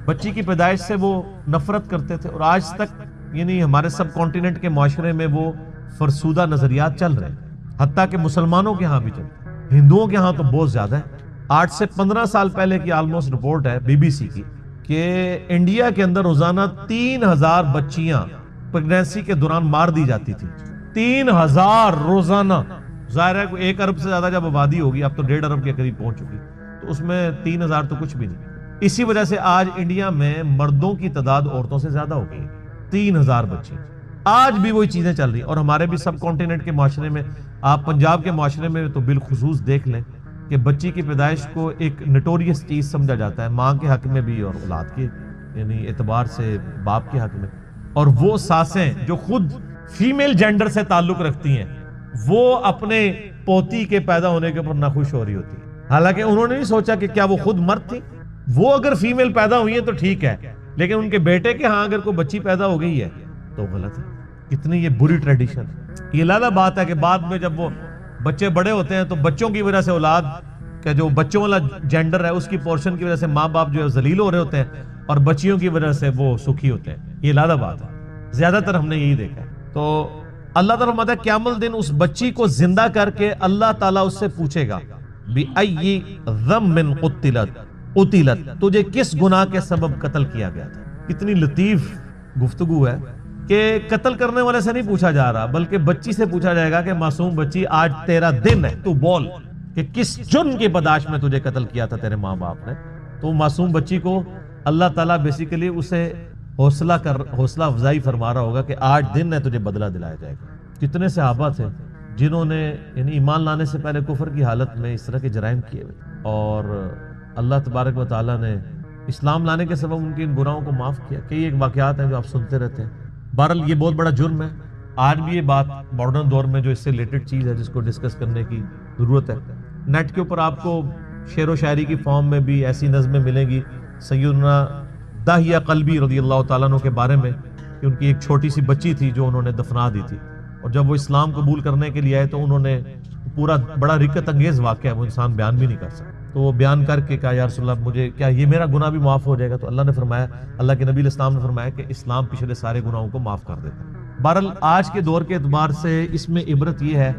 بچی کی پیدائش سے وہ نفرت کرتے تھے، اور آج تک یعنی ہمارے سب کانٹیننٹ کے معاشرے میں وہ فرسودہ نظریات چل رہے ہیں، حتیٰ کہ مسلمانوں کے ہاں بھی چلتے ہیں، ہندوؤں کے ہاں تو بہت زیادہ ہے۔ 8 سے 15 سال پہلے کی آلموسٹ رپورٹ ہے BBC کی کہ انڈیا کے اندر روزانہ 3000 بچیاں پریگنینسی کے دوران مار دی جاتی تھی، 3000 روزانہ۔ ظاہر ہے 1 ارب سے زیادہ جب آبادی ہوگی، اب تو 1.5 ارب کے قریب پہنچ چکی، تو اس میں 3000 تو کچھ بھی نہیں۔ اسی وجہ سے آج انڈیا میں مردوں کی تعداد عورتوں سے زیادہ ہو گئی، 3000 بچے۔ آج بھی وہی چیزیں چل رہی ہیں، اور ہمارے بھی سب کانٹیننٹ کے معاشرے میں، آپ پنجاب کے معاشرے میں تو بالخصوص دیکھ لیں کہ بچی کی پیدائش کو ایک نٹوریس چیز سمجھا جاتا ہے، ماں کے حق میں بھی اور اولاد کے یعنی اعتبار سے باپ کے حق میں۔ اور وہ ساسیں جو خود فیمیل جینڈر سے تعلق رکھتی ہیں، وہ اپنے پوتی کے پیدا ہونے کے اوپر ناخوش ہو رہی ہوتی ہیں، حالانکہ انہوں نے نہیں سوچا کہ کیا وہ خود مرد تھی۔ وہ اگر فیمیل پیدا ہوئی ہے تو ٹھیک ہے، لیکن ان کے بیٹے کے ہاں اگر کوئی بچی پیدا ہو گئی ہے تو غلط ہے۔ کتنی یہ بری ٹریڈیشن۔ یہ لالا بات ہے کہ بعد میں جب وہ بچے بڑے ہوتے ہیں تو بچوں کی وجہ سے اولاد کا جو بچوں والا جینڈر ہے اس کی پورشن کی وجہ سے ماں باپ جو ہے ذلیل ہو رہے ہوتے ہیں، اور بچیوں کی وجہ سے وہ سکھی ہوتے ہیں۔ یہ لالا بات ہے، زیادہ تر ہم نے یہی دیکھا ہے۔ تو اللہ تعالیٰ فرماتا ہے قیامت دن اس بچی کو زندہ کر کے اللہ تعالیٰ اس سے پوچھے گا بِأَيِّ ذَنبٍ قُتِلَتْ، تجھے کس گناہ کے سبب قتل کیا گیا تھا۔ کتنی لطیف گفتگو ہے کہ قتل کرنے والے سے نہیں پوچھا جا رہا، بلکہ بچی سے پوچھا جائے گا کہ معصوم بچی آج تیرا دن ہے، تو بول کہ کس جرم کی پاداش میں تجھے قتل کیا تھا تیرے ماں باپ نے۔ تو معصوم بچی کو اللہ تعالیٰ بیسیکلی اسے حوصلہ افزائی فرما رہا ہوگا کہ آج دن ہے، تجھے بدلہ دلایا جائے گا۔ کتنے صحابہ تھے جنہوں نے یعنی ایمان لانے سے پہلے کفر کی حالت میں اس طرح کے جرائم کیے ہوئے، اور اللہ تبارک و تعالیٰ نے اسلام لانے کے سبب ان کے ان گناہوں کو معاف کیا۔ کئی ایک واقعات ہیں جو آپ سنتے رہتے ہیں۔ بہرحال یہ بہت بڑا جرم ہے۔ آج بھی یہ بات ماڈرن دور میں جو اس سے ریلیٹڈ چیز ہے جس کو ڈسکس کرنے کی ضرورت ہے۔ نیٹ کے اوپر آپ کو شعر و شاعری کی فارم میں بھی ایسی نظمیں ملیں گی سیدنا داہیہ قلبی رضی اللہ تعالیٰ عنہ کے بارے میں، کہ ان کی ایک چھوٹی سی بچی تھی جو انہوں نے دفنا دی تھی، اور جب وہ اسلام قبول کرنے کے لیے آئے تو انہوں نے پورا بڑا رکت انگیز واقعہ ہے، وہ انسان بیان بھی نہیں کر سکتا، تو وہ بیان کر کے کہا یا رسول اللہ مجھے کیا یہ میرا گناہ بھی معاف ہو جائے گا؟ تو اللہ نے فرمایا، اللہ کے نبی علیہ السلام نے فرمایا کہ اسلام پچھلے سارے گناہوں کو معاف کر دیتا ہے۔ بہرحال آج کے دور کے اعتبار سے اس میں عبرت یہ ہے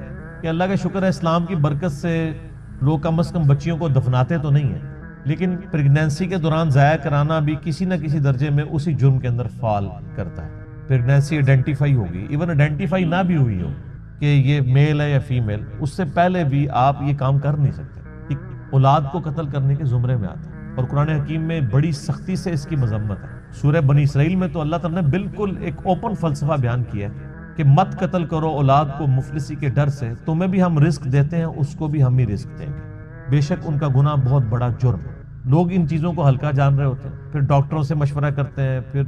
کہ اللہ کا شکر ہے اسلام کی برکت سے لوگ کم از کم بچیوں کو دفناتے تو نہیں ہیں، لیکن پریگنینسی کے دوران ضائع کرانا بھی کسی نہ کسی درجے میں اسی جرم کے اندر فال کرتا ہے۔ پریگنینسی آئیڈینٹیفائی ہوگی، ایون آئیڈینٹیفائی نہ بھی ہوئی ہو کہ یہ میل ہے یا فیمیل، اس سے پہلے بھی آپ یہ کام کر نہیں سکتے، ایک اولاد کو قتل کرنے کے زمرے میں آتا ہے، اور قرآن حکیم میں بڑی سختی سے اس کی مذمت ہے۔ سورہ بنی اسرائیل میں تو اللہ تعالیٰ نے بالکل ایک اوپن فلسفہ بیان کیا ہے کہ مت قتل کرو اولاد کو مفلسی کے ڈر سے، تمہیں بھی ہم رزق دیتے ہیں، اس کو بھی ہم ہی رزق دیں گے، بے شک ان کا گناہ بہت بڑا جرم ہے۔ لوگ ان چیزوں کو ہلکا جان رہے ہوتے ہیں، پھر ڈاکٹروں سے مشورہ کرتے ہیں، پھر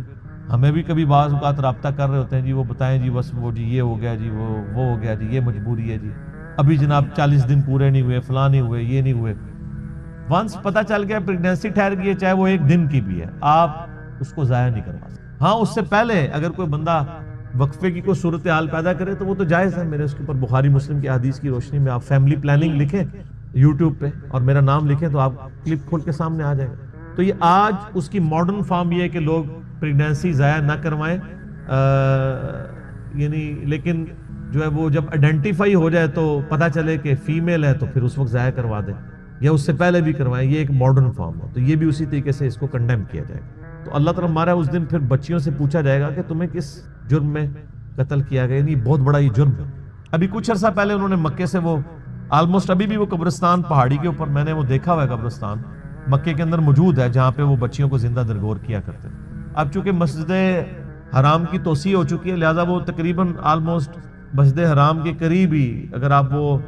ہمیں بھی کبھی بعض اوقات رابطہ کر رہے ہوتے ہیں، جی وہ بتائیں جی بس وہ جی یہ ہو گیا جی وہ ہو گیا جی یہ مجبوری ہے جی ابھی جناب 40 دن پورے نہیں ہوئے، فلاں نہیں ہوئے، یہ نہیں ہوئے۔ ونس پتہ چل گیا پریگنینسی ٹھہر گئی ہے، چاہے وہ 1 دن کی بھی ہے، آپ اس کو ضائع نہیں کروا سکتے۔ ہاں اس سے پہلے اگر کوئی بندہ وقفے کی کوئی صورتحال پیدا کرے تو وہ تو جائز ہے، میرے اس کے اوپر بخاری مسلم کی حدیث کی روشنی میں آپ فیملی پلاننگ لکھیں یوٹیوب پہ اور میرا نام لکھیں تو آپ کلپ کھول کے سامنے آ جائے گا۔ تو یہ آج اس کی ماڈرن فارم یہ ہے کہ لوگ پریگنینسی ضائع نہ کروائیں، یعنی لیکن جو ہے وہ جب آئیڈینٹیفائی ہو جائے تو پتہ چلے کہ فیمیل ہے تو پھر اس وقت ضائع کروا دیں، یا اس سے پہلے بھی کروائیں، یہ ایک ماڈرن فارم ہے، تو یہ بھی اسی طریقے سے اس کو کنڈیم کیا جائے گا۔ تو اللہ تعالیٰ ہمارا اس دن پھر بچیوں سے پوچھا جائے گا کہ تمہیں کس جرم میں قتل کیا گیا، یعنی بہت بڑا یہ جرم ہے۔ ابھی کچھ عرصہ پہلے انہوں نے مکے سے وہ آلموسٹ ابھی بھی وہ قبرستان پہاڑی کے اوپر میں نے وہ دیکھا ہوا ہے، قبرستان مکے کے اندر موجود ہے جہاں پہ وہ بچیوں کو زندہ درگور کیا کرتے ہیں۔ اب چونکہ مسجد حرام کی توسیع ہو چکی ہے، لہٰذا وہ تقریباً آلموسٹ مسجد حرام کے قریب ہی اگر آپ وہ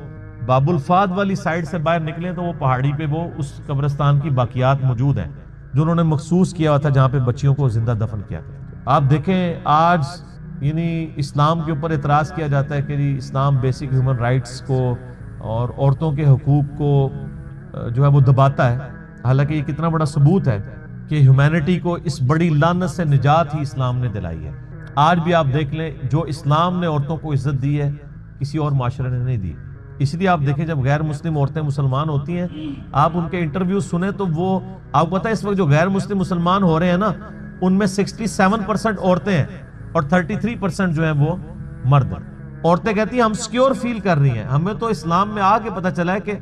باب الفاد والی سائڈ سے باہر نکلیں تو وہ پہاڑی پہ وہ اس قبرستان کی باقیات موجود ہیں جو انہوں نے مخصوص کیا ہوا تھا جہاں پہ بچیوں کو زندہ دفن کیا تھا۔ آپ دیکھیں آج یعنی اسلام کے اوپر اعتراض کیا جاتا ہے کہ جی اسلام بیسک ہیومن رائٹس کو اور عورتوں کے حقوق کو جو ہے وہ دباتا ہے، حالانکہ یہ کتنا بڑا ثبوت ہے کہ ہیومینٹی کو اس بڑی لعنت سے نجات ہی اسلام نے دلائی ہے۔ آج بھی آپ دیکھ لیں جو اسلام نے عورتوں کو عزت دی ہے کسی اور معاشرے نے نہیں دی۔ اس لیے آپ دیکھیں جب غیر مسلم عورتیں مسلمان ہوتی ہیں آپ ان کے انٹرویو سنیں تو وہ آپ کو پتہ ہے اس وقت جو غیر مسلم مسلمان ہو رہے ہیں نا ان میں 67% عورتیں ہیں اور 33% جو ہیں وہ مرد ہیں۔ عورتیں کہتی ہیں ہم سیکیور فیل کر رہی ہیں، ہمیں تو اسلام میں آ کے پتہ چلا ہے کہ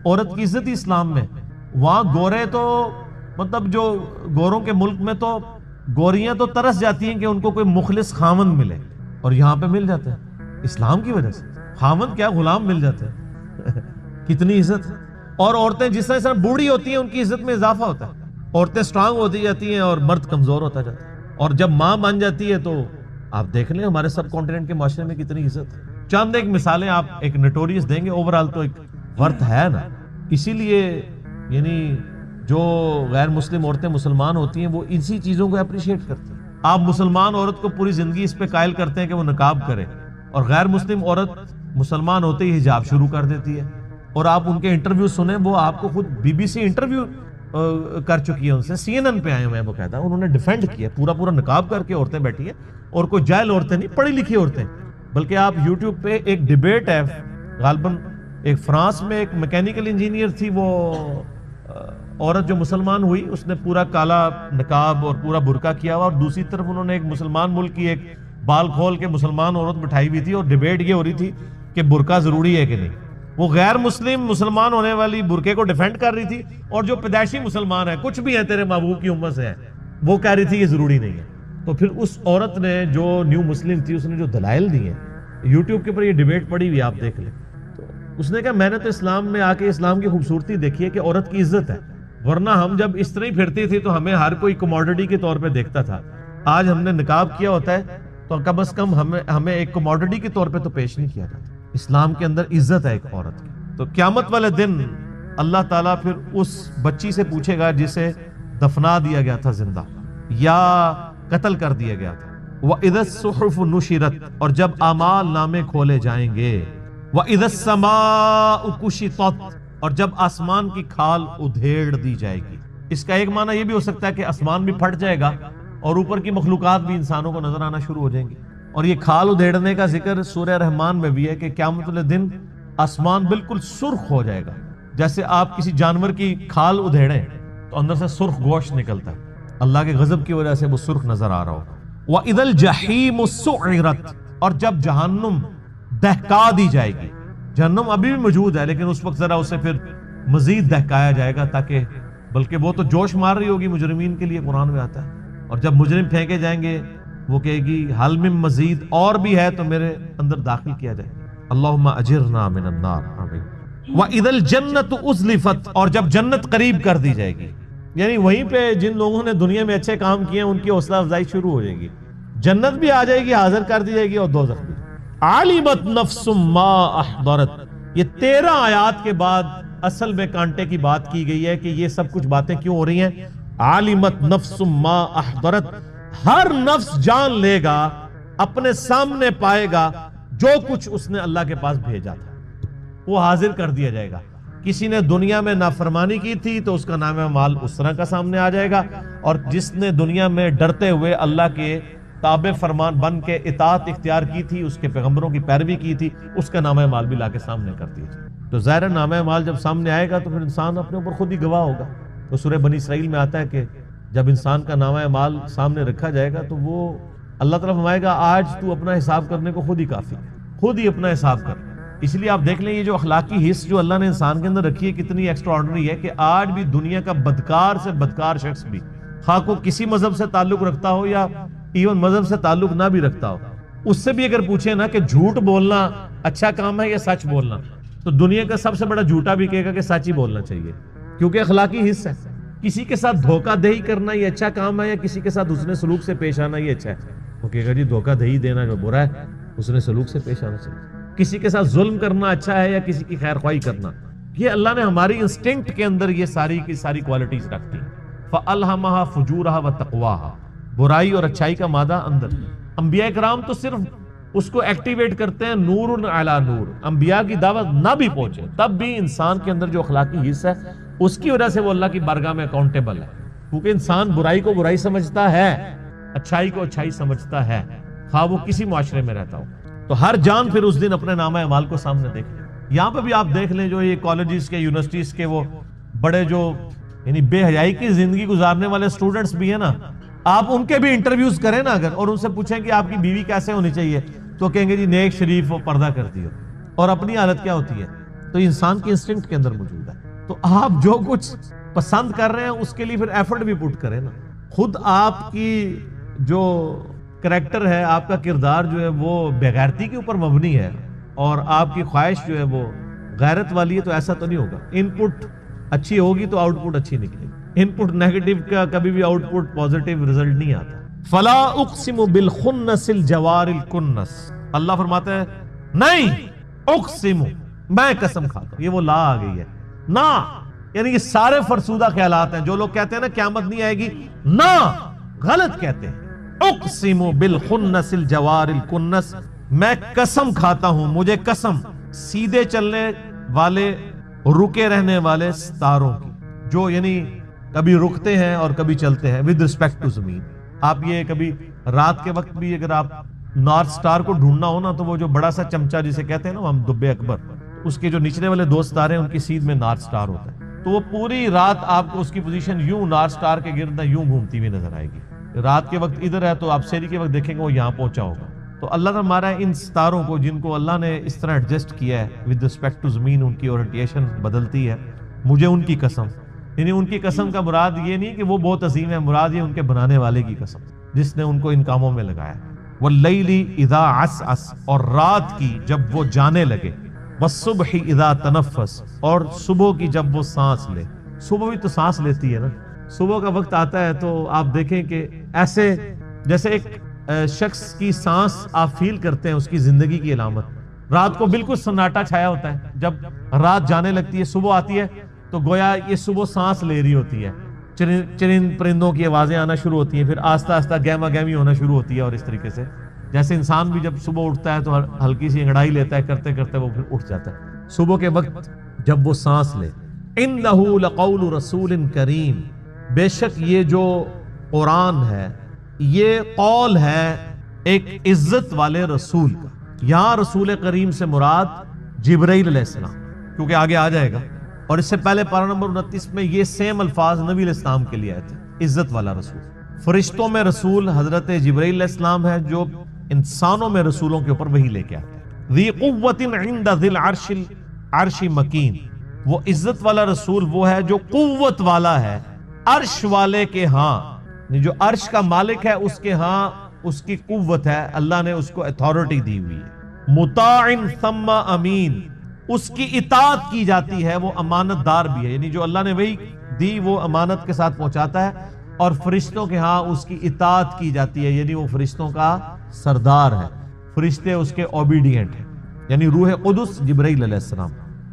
عورت کی عزت ہی اسلام میں۔ وہاں گورے تو مطلب جو گوروں کے ملک میں تو گوریاں تو ترس جاتی ہیں کہ ان کو کوئی مخلص خاوند ملے، اور یہاں پہ مل جاتا ہے اسلام کی وجہ سے۔ خاوند کیا غلام مل جاتے ہیں کتنی عزت ہے۔ اور عورتیں جس طرح بوڑھی ہوتی ہیں ان کی عزت میں اضافہ ہوتا ہے، عورتیں سٹرانگ ہوتی جاتی ہیں اور مرد کمزور ہوتا جاتا ہے، اور جب ماں بن جاتی ہے تو آپ دیکھ لیں ہمارے سب کانٹیننٹ کے معاشرے میں کتنی عزت ہے۔ چند ایک مثالیں آپ ایک نوٹوریس دیں گے، اوورال تو ایک ورتھ ہے نا۔ اسی لیے یعنی جو غیر مسلم عورتیں مسلمان ہوتی ہیں وہ اسی چیزوں کو اپریشیٹ کرتی ہیں۔ آپ مسلمان عورت کو پوری زندگی اس پہ قائل کرتے ہیں کہ وہ نقاب کرے، اور غیر مسلم عورت مسلمان ہوتے ہی حجاب شروع کر دیتی ہے، اور آپ ان کے انٹرویو سنیں، وہ آپ کو خود بی بی سی انٹرویو کر چکی ہے ان سے، سی این این پہ آئے ہوئے ہیں، وہ کہتا ہے انہوں نے ڈیفینڈ کیا پورا نقاب کر کے عورتیں بیٹھی ہیں، اور کوئی جاہل عورتیں نہیں، پڑھی لکھی عورتیں۔ بلکہ آپ یوٹیوب پہ ایک ڈیبیٹ ہے، غالباً ایک فرانس میں ایک میکینیکل انجینئر تھی، وہ عورت جو مسلمان ہوئی اس نے پورا کالا نقاب اور پورا برقع کیا ہوا، اور دوسری طرف انہوں نے ایک مسلمان ملک کی ایک بال کھول کے مسلمان عورت بٹھائی ہوئی تھی، اور ڈیبیٹ یہ ہو رہی تھی کہ برقع ضروری ہے کہ نہیں۔ وہ غیر مسلم مسلمان ہونے والی برقعے کو ڈیفینڈ کر رہی تھی، اور جو پیدائشی مسلمان ہے کچھ بھی ہے تیرے محبوب کی امت سے ہے وہ کہہ رہی تھی یہ ضروری نہیں ہے۔ تو پھر اس عورت نے جو نیو مسلم تھی اس نے جو دلائل دیے ہیں یوٹیوب کے اوپر، یہ ڈیبیٹ پڑی ہوئی آپ دیکھ لیں، تو اس نے کہا میں نے تو اسلام میں آ کے اسلام کی خوبصورتی دیکھی ہے کہ عورت کی عزت ہے، ورنہ ہم جب اس طرح ہی پھرتی تھی تو ہمیں ہر کوئی کموڈٹی کے طور پہ دیکھتا تھا۔ آج ہم نے نقاب کیا ہوتا ہے تو کم از کم ہمیں ایک کموڈٹی کے طور پہ تو پیش نہیں کیا جاتا۔ اسلام کے اندر عزت ہے ایک عورت کی۔ تو قیامت والے دن اللہ تعالیٰ پھر اس بچی سے پوچھے گا جسے دفنا دیا گیا تھا زندہ یا قتل کر دیا گیا تھا، وَإِذَا الصُّحُفُ نُشِرَتْ، اور جب اعمال نامے کھولے جائیں گے، وَإِذَا السَّمَاءُ كُشِطَتْ، اور جب آسمان کی کھال ادھیڑ دی جائے گی۔ اس کا ایک معنی یہ بھی ہو سکتا ہے کہ آسمان بھی پھٹ جائے گا اور اوپر کی مخلوقات بھی انسانوں کو نظر آنا شروع ہو جائیں گی۔ اور یہ کھال ادھیڑنے کا ذکر سورہ رحمان میں بھی ہے کہ قیامت والے دن آسمان بالکل سرخ ہو جائے گا، جیسے آپ کسی جانور کی کھال ادھیڑیں تو اندر سے سرخ گوشت نکلتا ہے، اللہ کے غضب کی وجہ سے وہ سرخ نظر آ رہا ہوگا۔ وَإِذَا الْجَحِيمُ سُعِّرَتْ، اور جب جہنم دہکا دی جائے گی۔ جہنم ابھی بھی موجود ہے لیکن اس وقت ذرا اسے پھر مزید دہکایا جائے گا، تاکہ بلکہ وہ تو جوش مار رہی ہوگی مجرمین کے لیے، قرآن میں آتا ہے، اور جب مجرم پھینکے جائیں گے وہ کہے گی حل من مزید، اور بھی ہے تو میرے اندر داخل کیا جائے۔ اللہم اجرنا من النار، آمین۔ وَإِذَا الْجَنَّةُ أُزْلِفَتْ، اور جب جنت قریب کر دی جائے گی، یعنی وہیں پہ جن لوگوں نے دنیا میں اچھے کام کیے ہیں ان کی حوصلہ افزائی شروع ہو جائے گی، جنت بھی آ جائے گی، حاضر کر دی جائے گی، اور دوزخ بھی۔ عَلِمَتْ نَفْسٌ مَا أَحْضَرَتْ، یہ 13 آیات کے بعد اصل میں کانٹے کی بات کی گئی ہے کہ یہ سب کچھ باتیں کیوں ہو رہی ہیں۔ عَلِمَتْ نَفْسٌ مَا أَحْضَرَتْ، ہر نفس جان لے گا، اپنے سامنے پائے گا جو کچھ اس نے اللہ کے پاس بھیجا تھا، وہ حاضر کر دیا جائے گا۔ کسی نے دنیا میں نافرمانی کی تھی تو اس کا نام مال اس طرح کا سامنے آ جائے گا، اور جس نے دنیا میں ڈرتے ہوئے اللہ کے تابع فرمان بن کے اطاعت اختیار کی تھی، اس کے پیغمبروں کی پیروی کی تھی، اس کا نام مال بھی لا کے سامنے کر دیا جائے۔ تو ظاہر نام مال جب سامنے آئے گا تو پھر انسان اپنے اوپر خود ہی گواہ ہوگا۔ تو سورہ بنی اسرائیل میں آتا ہے کہ جب انسان کا نامہ مال سامنے رکھا جائے گا تو وہ اللہ تعالیٰ فرمائے گا آج تو اپنا حساب کرنے کو خود ہی کافی ہے، خود ہی اپنا حساب کر۔ اس لیے آپ دیکھ لیں یہ جو اخلاقی حص جو اللہ نے انسان کے اندر رکھی ہے کتنی ایکسٹرا آرڈنری ہے، کہ آج بھی دنیا کا بدکار سے بدکار شخص بھی، خواہ کو کسی مذہب سے تعلق رکھتا ہو یا ایون مذہب سے تعلق نہ بھی رکھتا ہو، اس سے بھی اگر پوچھیں نا کہ جھوٹ بولنا اچھا کام ہے یا سچ بولنا، تو دنیا کا سب سے بڑا جھوٹا بھی کہے گا کہ سچ ہی بولنا چاہیے، کیونکہ اخلاقی حص ہے۔ کسی کے ساتھ دھوکہ دہی کرنا یہ اچھا کام ہے یا کسی کے ساتھ حسن سلوک سے پیش آنا یہ اچھا ہے؟ وہ کہے گا جی دھوکہ دہی دینا جو برا ہے، حسن سلوک سے پیش آنا چاہیے۔ کسی کے ساتھ ظلم کرنا اچھا ہے یا کسی کی خیر خواہی کرنا؟ یہ اللہ نے ہماری انسٹنکٹ کے اندر یہ ساری کی ساری کوالٹیز رکھ دی. فَأَلْهَمَهَا فُجُورَهَا وَتَقْوَاهَا، برائی اور اچھائی کا مادہ اندر. انبیاء کرام تو صرف اس کو ایکٹیویٹ کرتے ہیں نور علی نور. انبیاء کی دعوت نہ بھی پہنچے تب بھی انسان کے اندر جو اخلاقی حصہ ہے اس کی وجہ سے وہ اللہ کی بارگاہ میں اکاؤنٹیبل ہے. کیونکہ انسان برائی کو برائی سمجھتا ہے، اچھائی کو اچھائی سمجھتا ہے، خواہ وہ کسی معاشرے میں رہتا ہو. تو ہر جان پھر اس دن اپنے نامہ اعمال کو سامنے دیکھ لے. یہاں پہ بھی آپ دیکھ لیں جو یہ کالجز کے یونیورسٹیز کے وہ بڑے جو یعنی بے حیائی کی زندگی گزارنے والے سٹوڈنٹس بھی ہیں نا، آپ ان کے بھی انٹرویوز کریں نا اگر، اور ان سے پوچھیں کہ آپ کی بیوی کیسے ہونی چاہیے، تو کہیں گے جی نیک شریف وہ پردہ کرتی ہو. اور اپنی حالت کیا ہوتی ہے؟ تو انسان کی انسٹنکٹ کے اندر موجود ہے. تو آپ جو کچھ پسند کر رہے ہیں اس کے لیے پھر ایفرٹ بھی پٹ کریں نا. خود آپ کی جو کریکٹر ہے، آپ کا کردار جو ہے وہ بغیرتی کے اوپر مبنی ہے اور آپ کی خواہش جو ہے وہ غیرت والی ہے، تو ایسا تو نہیں ہوگا. ان پٹ اچھی ہوگی تو آؤٹ پٹ اچھی نکلے گی. ان پٹ نیگیٹو کا کبھی بھی آؤٹ پٹ پازیٹیو رزلٹ نہیں آتا. فلا اقسم بالخنس الجوار الکنس، اللہ فرماتے ہیں نہیں اقسم، میں قسم کھاتا ہوں. یہ وہ لا آ گئی ہے نا، یعنی یہ سارے فرسودہ خیالات ہیں. جو لوگ کہتے ہیں نا قیامت نہیں آئے گی، نہ، غلط کہتے ہیں. اقسم بالخنس الجوار الکنس، میں قسم کھاتا ہوں، مجھے قسم سیدھے چلنے والے رکے رہنے والے ستاروں کی، جو یعنی کبھی رکتے ہیں اور کبھی چلتے ہیں ود رسپیکٹ ٹو زمین. آپ یہ کبھی رات کے وقت بھی اگر آپ نارتھ سٹار کو ڈھونڈنا ہو نا، تو وہ جو بڑا سا چمچا جسے کہتے ہیں نا ہم دبے اکبر، اس کے جو نچلے والے دو ستارے ہیں ان کی سیدھ میں نارتھ سٹار ہوتا ہے. تو وہ پوری رات آپ کو اس کی پوزیشن یوں نارتھ سٹار کے گرد یوں گھومتی ہوئی نظر آئے گی. رات کے وقت ادھر ہے تو آپ سحری کے وقت دیکھیں گے وہ یہاں پہنچا ہوگا. تو اللہ نے ہمارا ان ستاروں کو، جن کو اللہ نے اس طرح ایڈجسٹ کیا ہے ود رسپیکٹ ٹو زمین، ان کی اورینٹیشن بدلتی ہے. مجھے ان کی قسم، یعنی ان کی قسم کا مراد یہ نہیں کہ وہ بہت عظیم ہے، مراد یہ ان کے بنانے والے کی قسم جس نے ان کو ان کاموں میں لگایا. واللیل اذا عسعس، اور رات کی جب وہ جانے لگے، والصبح اذا تنفس، اور صبح کی جب وہ سانس لے. صبح بھی تو سانس لیتی ہے نا. صبح کا وقت آتا ہے تو آپ دیکھیں کہ ایسے جیسے ایک شخص کی سانس آپ فیل کرتے ہیں اس کی زندگی کی علامت. رات کو بالکل سناٹا چھایا ہوتا ہے، جب رات جانے لگتی ہے صبح آتی ہے تو گویا یہ صبح سانس لے رہی ہوتی ہے. چرند پرندوں کی آوازیں آنا شروع ہوتی ہیں، پھر آہستہ آہستہ گہما گہمی ہونا شروع ہوتی ہے. اور اس طریقے سے جیسے انسان بھی جب صبح اٹھتا ہے تو ہلکی سی انگڑائی لیتا ہے، کرتے کرتے وہ پھر اٹھ جاتا ہے. صبح کے وقت جب وہ سانس لے، انہ لقول رسول کریم، بے شک یہ جو قرآن ہے یہ قول ہے ایک عزت والے رسول کا. یہاں رسول کریم سے مراد جبرائیل علیہ السلام، کیونکہ آگے آ جائے گا. اور اس سے پہلے پارہ نمبر 29 میں یہ سیم الفاظ نبی علیہ السلام کے لیے آئے تھے، عزت والا رسول. فرشتوں میں رسول حضرت جبرائیل علیہ السلام ہے، جو انسانوں میں رسولوں کے اوپر وحی لے کے آتے ہیں. ذی قوت عند ذی العرش مکین، وہ عزت والا رسول وہ ہے جو قوت والا ہے عرش والے کے ہاں. جو عرش کا مالک ہے اس کے ہاں اس کی قوت ہے، اللہ نے اس کو اتھارٹی دی ہوئی ہے. مطاع ثم امین، اس کی اطاعت کی جاتی ہے، وہ امانت دار بھی ہے. یعنی جو اللہ نے وہی دی وہ امانت کے ساتھ پہنچاتا ہے. اور فرشتوں کے ہاں اس کی اطاعت کی جاتی ہے، یعنی وہ فرشتوں کا سردار ہے، فرشتے اس کے اوبیڈینٹ ہیں. یعنی روح قدس جبرائیل علیہ السلام.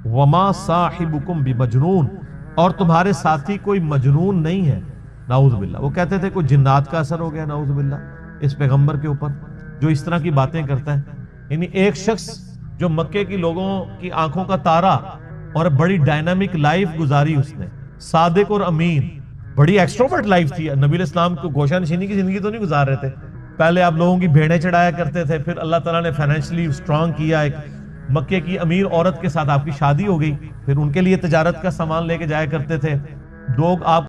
وما صاحبکم بمجنون، اور تمہارے ساتھی کوئی مجنون نہیں ہے. نعوذ باللہ، وہ کہتے تھے کوئی جنات کا اثر ہو گیا نعوذ باللہ اس پیغمبر کے اوپر جو اس طرح کی باتیں کرتا ہے. یعنی ایک شخص جو مکے کی لوگوں کی آنکھوں کا تارا اور بڑی ڈائنامک لائف گزاری اس نے، صادق اور امین، بڑی ایکسٹروورٹ لائف تھی. نبی علیہ السلام کو گوشہ نشینی کی زندگی تو نہیں گزار رہے تھے. پہلے آپ لوگوں کی بھیڑیں چڑھایا کرتے تھے، پھر اللہ تعالیٰ نے فائنینشلی اسٹرانگ کیا، ایک مکے کی امیر عورت کے ساتھ آپ کی شادی ہو گئی، پھر ان کے لیے تجارت کا سامان لے کے جایا کرتے تھے. لوگ آپ